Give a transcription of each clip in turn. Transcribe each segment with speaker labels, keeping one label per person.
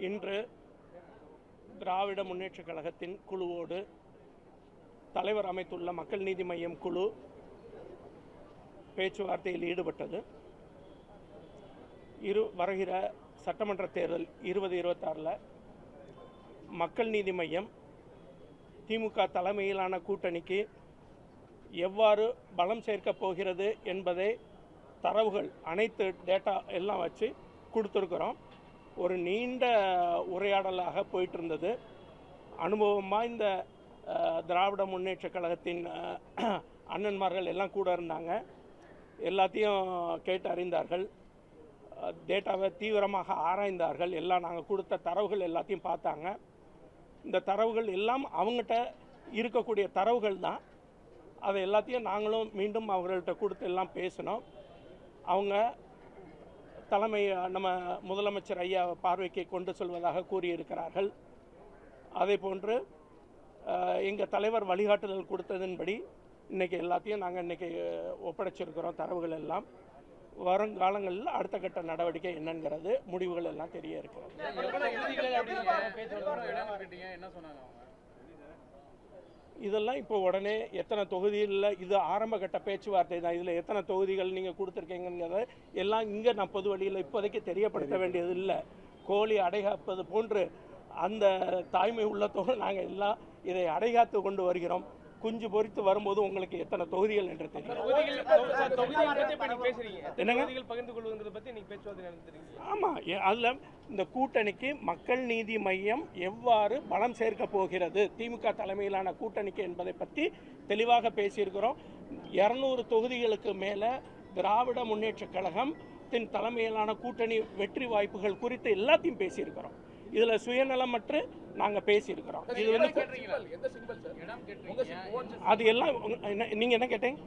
Speaker 1: இன்று திராவிட முன்னேற்றக் கழகத்தின் குழுவோடு தலைவர் அமைத்துள்ள மக்கள் நீதி மய்யம் குழு பேச்சுவார்த்தையில் ஈடுபட்டது. வருகிற சட்டமன்ற தேர்தல் 2026 மக்கள் நீதி மய்யம் திமுக தலைமையிலான கூட்டணிக்கு எவ்வாறு பலம் சேர்க்கப் போகிறது என்பதை தரவுகள் அனைத்து டேட்டா எல்லாம் வச்சு கொடுத்துருக்குறோம். ஒரு நீண்ட உரையாடலாக போயிட்டு இருந்தது. அனுபவமாக இந்த திராவிட முன்னேற்ற கழகத்தின் அண்ணன்மார்கள் எல்லாம் கூட இருந்தாங்க. எல்லாத்தையும் கேட்டு அறிந்தார்கள், டேட்டாவை தீவிரமாக ஆராய்ந்தார்கள். எல்லாம் நாங்கள் கொடுத்த தரவுகள் எல்லாத்தையும் பார்த்தாங்க. இந்த தரவுகள் எல்லாம் அவங்ககிட்ட இருக்கக்கூடிய தரவுகள் தான். அதை எல்லாத்தையும் நாங்களும் மீண்டும் அவர்கள்ட்ட கொடுத்து எல்லாம் பேசினோம். அவங்க தலைமை நம்ம முதலமைச்சர் ஐயா பார்வைக்கு கொண்டு செல்வதாக கூறியிருக்கிறார்கள். அதே போன்று எங்கள் தலைவர் வழிகாட்டுதல் கொடுத்ததன்படி இன்றைக்கி எல்லாத்தையும் நாங்கள் இன்றைக்கி ஒப்படைச்சிருக்கிறோம். தரவுகள் எல்லாம் வருங்காலங்களில் அடுத்த கட்ட நடவடிக்கை என்னங்கிறது முடிவுகள் எல்லாம் தெரிய இருக்கிறது. இதெல்லாம் இப்போ உடனே எத்தனை தொகுதியில், இது ஆரம்ப கட்ட பேச்சுவார்த்தை தான். இதில் எத்தனை தொகுதிகள் நீங்கள் கொடுத்துருக்கீங்கிறத எல்லாம் இங்கே நான் பொது வழியில் இப்போதைக்கு தெரியப்படுத்த வேண்டியது இல்லை. கோழி அடைகாப்பது போன்று அந்த தாய்மை உள்ளத்தோடு நாங்கள் எல்லாம் இதை அடைகாத்து கொண்டு வருகிறோம். குஞ்சு பொறித்து வரும்போது உங்களுக்கு எத்தனை தொகுதிகள் என்று தெரியும். ஆமாம், அதில் இந்த கூட்டணிக்கு மக்கள் நீதி மய்யம் எவ்வாறு பலம் சேர்க்க போகிறது திமுக தலைமையிலான கூட்டணிக்கு என்பதை பற்றி தெளிவாக பேசியிருக்கிறோம். 200 தொகுதிகளுக்கு மேலே திராவிட முன்னேற்ற கழகத்தின் தலைமையிலான கூட்டணி வெற்றி வாய்ப்புகள் குறித்து எல்லாத்தையும் பேசியிருக்கிறோம். இதில் சுயநலமற்று நாங்கள் பேசியிருக்கிறோம். இது அது எல்லாம் நீங்கள் என்ன கேட்டீங்க?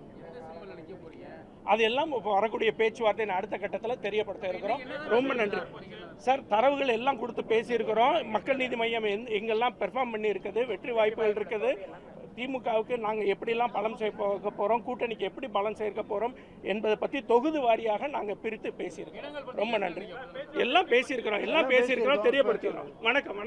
Speaker 1: அது எல்லாம் வரக்கூடிய பேச்சுவார்த்தை அடுத்த கட்டத்தில் தெரியப்படுத்த இருக்கிறோம். ரொம்ப நன்றி சார். தரவுகள் எல்லாம் கொடுத்து பேசியிருக்கிறோம். மக்கள் நீதி மய்யம் எங்கெல்லாம் பெர்ஃபார்ம் பண்ணி இருக்குது, வெற்றி வாய்ப்புகள் இருக்குது, திமுகவுக்கு நாங்கள் எப்படிலாம் பலம் சேர்க்க போகிறோம், கூட்டணிக்கு எப்படி பலம் சேர்க்க போகிறோம் என்பதை பற்றி தொகுதி வாரியாக நாங்கள் பிரித்து பேசியிருக்கிறோம். ரொம்ப நன்றி. எல்லாம் பேசியிருக்கிறோம், தெரியப்படுத்திக்கிறோம். வணக்கம்.